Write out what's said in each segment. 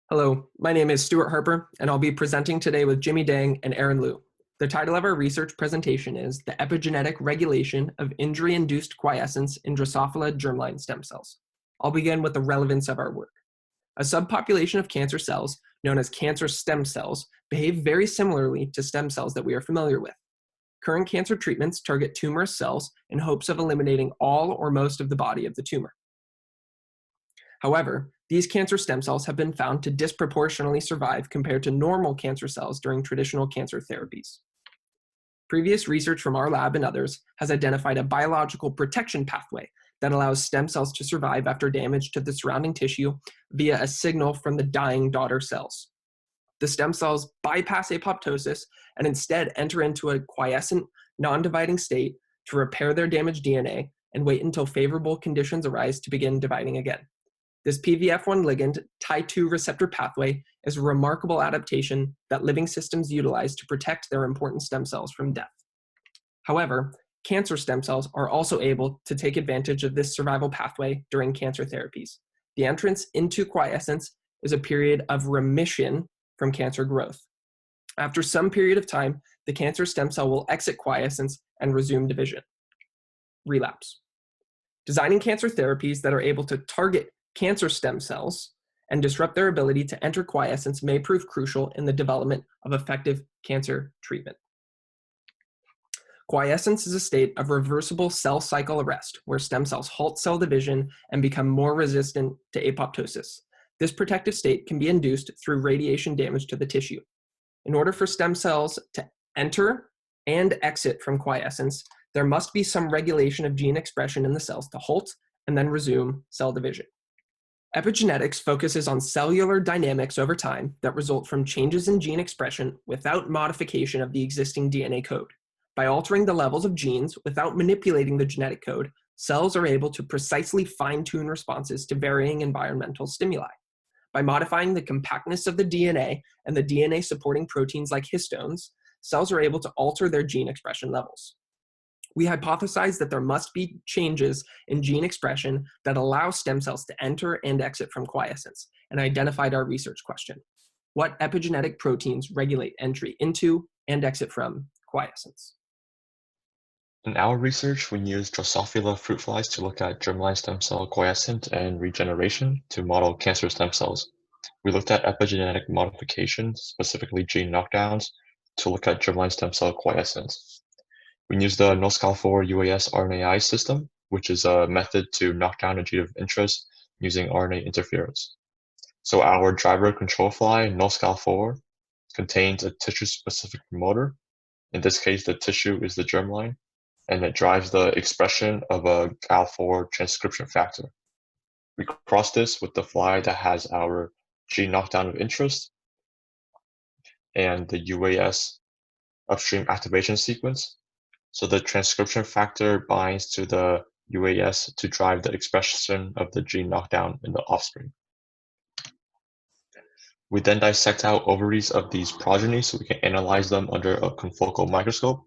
Hello, my name is Stuart Harper, and I'll be presenting today with Jimmy Dang and Aaron Liu. The title of our research presentation is The Epigenetic Regulation of Injury-Induced Quiescence in Drosophila Germline Stem Cells. I'll begin with the relevance of our work. A subpopulation of cancer cells, known as cancer stem cells, behave very similarly to stem cells that we are familiar with. Current cancer treatments target tumorous cells in hopes of eliminating all or most of the body of the tumor. However, these cancer stem cells have been found to disproportionately survive compared to normal cancer cells during traditional cancer therapies. Previous research from our lab and others has identified a biological protection pathway that allows stem cells to survive after damage to the surrounding tissue via a signal from the dying daughter cells. The stem cells bypass apoptosis and instead enter into a quiescent, non-dividing state to repair their damaged DNA and wait until favorable conditions arise to begin dividing again. This PVF1 ligand Tie2 receptor pathway is a remarkable adaptation that living systems utilize to protect their important stem cells from death. However, cancer stem cells are also able to take advantage of this survival pathway during cancer therapies. The entrance into quiescence is a period of remission from cancer growth. After some period of time, the cancer stem cell will exit quiescence and resume division. Relapse. Designing cancer therapies that are able to target cancer stem cells and disrupt their ability to enter quiescence may prove crucial in the development of effective cancer treatment. Quiescence is a state of reversible cell cycle arrest, where stem cells halt cell division and become more resistant to apoptosis. This protective state can be induced through radiation damage to the tissue. In order for stem cells to enter and exit from quiescence, there must be some regulation of gene expression in the cells to halt and then resume cell division. Epigenetics focuses on cellular dynamics over time that result from changes in gene expression without modification of the existing DNA code. By altering the levels of genes without manipulating the genetic code, cells are able to precisely fine-tune responses to varying environmental stimuli. By modifying the compactness of the DNA and the DNA supporting proteins like histones, cells are able to alter their gene expression levels. We hypothesized that there must be changes in gene expression that allow stem cells to enter and exit from quiescence, and identified our research question. What epigenetic proteins regulate entry into and exit from quiescence? In our research, we used Drosophila fruit flies to look at germline stem cell quiescence and regeneration to model cancer stem cells. We looked at epigenetic modifications, specifically gene knockdowns, to look at germline stem cell quiescence. We used the NOSCAL4 UAS RNAi system, which is a method to knock down a gene of interest using RNA interference. So our driver control fly, NOSCAL4, contains a tissue-specific promoter. In this case, the tissue is the germline, and it drives the expression of a Gal4 transcription factor. We cross this with the fly that has our gene knockdown of interest and the UAS upstream activation sequence. So the transcription factor binds to the UAS to drive the expression of the gene knockdown in the offspring. We then dissect out ovaries of these progeny so we can analyze them under a confocal microscope.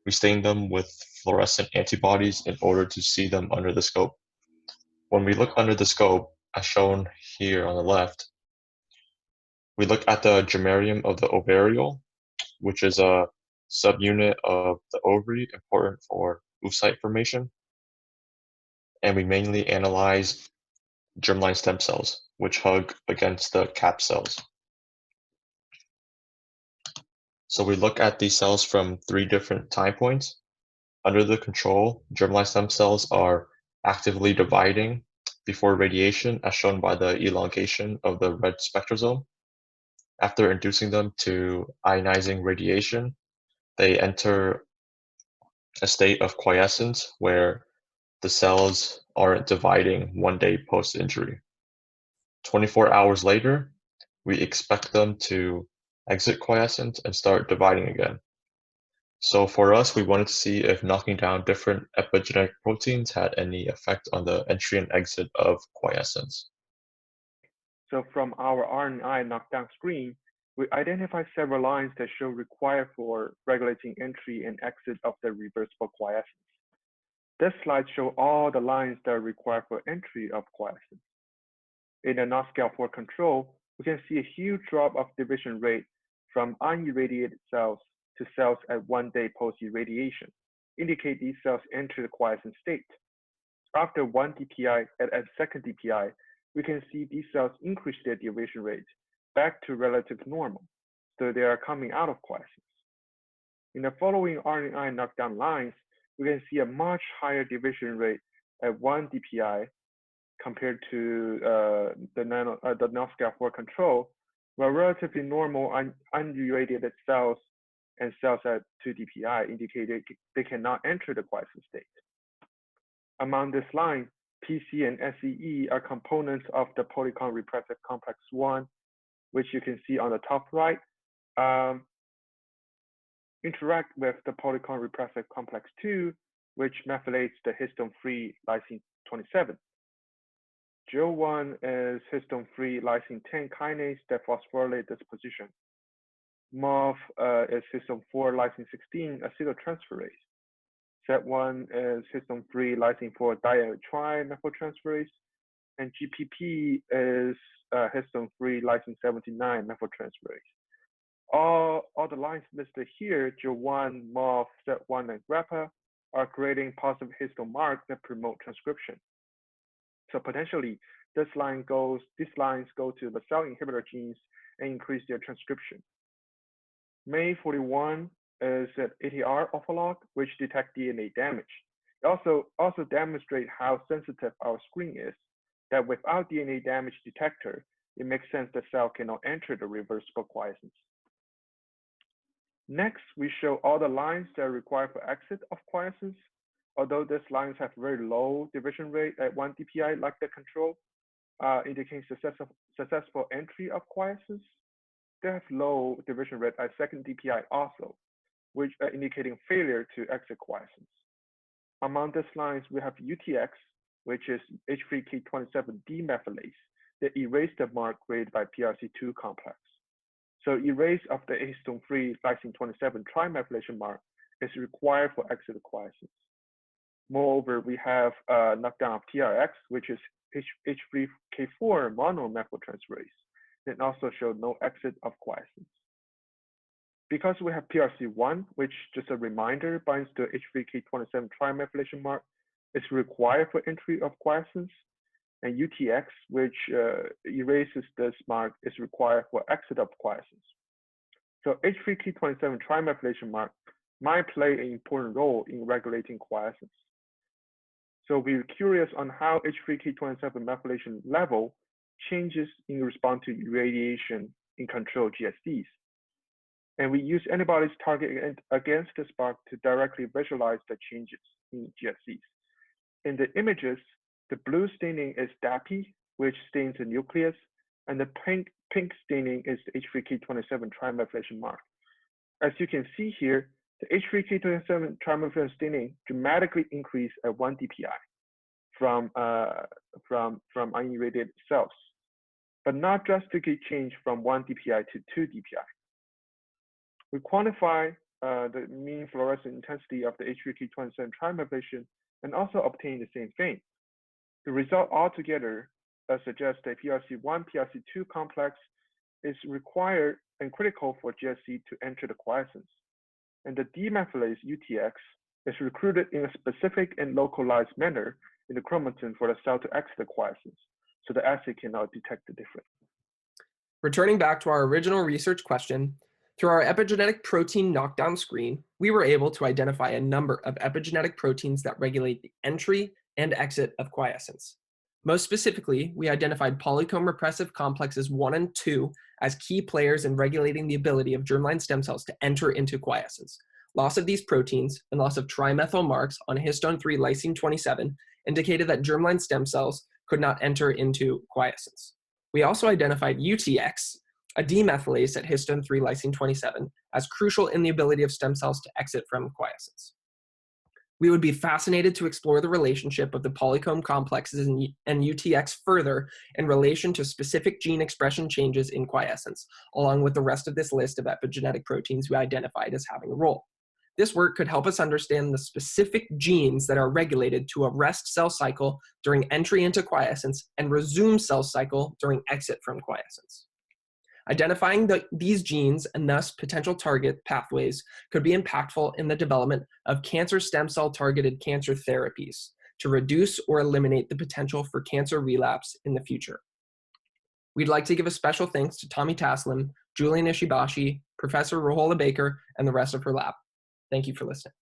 We stain them with fluorescent antibodies in order to see them under the scope. When we look under the scope, as shown here on the left, we look at the germarium of the ovariole, which is a subunit of the ovary important for oocyte formation. And we mainly analyze germline stem cells, which hug against the cap cells. So we look at these cells from 3 different time points. Under the control, germline stem cells are actively dividing before radiation, as shown by the elongation of the red spectrosome. After inducing them to ionizing radiation, they enter a state of quiescence where the cells aren't dividing 1 day post-injury. 24 hours later, we expect them to exit quiescence and start dividing again. So for us, we wanted to see if knocking down different epigenetic proteins had any effect on the entry and exit of quiescence. So from our RNA knockdown screen, we identify several lines that show required for regulating entry and exit of the reversible quiescence. This slide shows all the lines that are required for entry of quiescence. In the NOSCAL4 control, we can see a huge drop of division rate from unirradiated cells to cells at 1 day post-irradiation, indicate these cells enter the quiescent state. After 1 dpi at a second dpi, we can see these cells increase their division rate back to relative normal, so they are coming out of quiescence. In the following RNAi knockdown lines, we can see a much higher division rate at 1 dpi compared to the null-scale for control, where relatively normal unirradiated cells and cells at 2 dpi indicated they cannot enter the quiescent state. Among this line, PC and SEE are components of the polycomb repressive complex 1, which you can see on the top right, interact with the polycomb repressive complex 2, which methylates the histone-free lysine 27. GO1 is histone-free lysine 10 kinase that phosphorylates this position. MOF is histone-4 lysine 16 acetyltransferase. SET1 is histone-free lysine 4 dietrimethyltransferase, and GPP is histone-free lysine 79 methyltransferase. All the lines listed here, GO1, MOF, SET1, and GRAPPA, are creating positive histone marks that promote transcription. So potentially, these lines go to the cell inhibitor genes and increase their transcription. May41 is an ATR ortholog, which detects DNA damage. It also demonstrates how sensitive our screen is, that without DNA damage detector, it makes sense the cell cannot enter the reversible quiescence. Next, we show all the lines that are required for exit of quiescence. Although these lines have very low division rate at 1 dpi, like the control, indicating successful entry of quiescence. They have low division rate at 2nd dpi also, which are indicating failure to exit quiescence. Among these lines, we have UTX, which is H3K27 demethylase that erase the mark created by PRC2 complex. So erase of the histone-free lysine 27 trimethylation mark is required for exit quiescence. Moreover, we have knockdown of TRX, which is H3K4 monomethyltransferase, and also show no exit of quiescence. Because we have PRC1, which, just a reminder, binds to H3K27 trimethylation mark, is required for entry of quiescence, and UTX, which erases this mark, is required for exit of quiescence. So H3K27 trimethylation mark might play an important role in regulating quiescence. So we're curious on how H3K27 methylation level changes in response to irradiation in control GSDs. And we use antibodies targeted against the spark to directly visualize the changes in GSDs. In the images, the blue staining is DAPI, which stains the nucleus, and the pink staining is the H3K27 trimethylation mark. As you can see here, the H3K27 trimethylation staining dramatically increased at 1 dpi from unirradiated cells, but not drastically changed from 1 dpi to 2 dpi. We quantify the mean fluorescent intensity of the H3K27 trimethylation and also obtain the same thing. The result altogether suggests that PRC1, PRC2 complex is required and critical for GSD to enter the quiescence. And the demethylase UTX is recruited in a specific and localized manner in the chromatin for the cell to exit the quiescence, so the assay cannot detect the difference. Returning back to our original research question, through our epigenetic protein knockdown screen, we were able to identify a number of epigenetic proteins that regulate the entry and exit of quiescence. Most specifically, we identified polycomb repressive complexes 1 and 2 as key players in regulating the ability of germline stem cells to enter into quiescence. Loss of these proteins and loss of trimethyl marks on histone 3 lysine 27 indicated that germline stem cells could not enter into quiescence. We also identified UTX, a demethylase at histone 3 lysine 27, as crucial in the ability of stem cells to exit from quiescence. We would be fascinated to explore the relationship of the polycomb complexes and UTX further in relation to specific gene expression changes in quiescence, along with the rest of this list of epigenetic proteins we identified as having a role. This work could help us understand the specific genes that are regulated to arrest cell cycle during entry into quiescence and resume cell cycle during exit from quiescence. Identifying these genes and thus potential target pathways could be impactful in the development of cancer stem cell targeted cancer therapies to reduce or eliminate the potential for cancer relapse in the future. We'd like to give a special thanks to Tommy Taslim, Julian Ishibashi, Professor Rohola Baker, and the rest of her lab. Thank you for listening.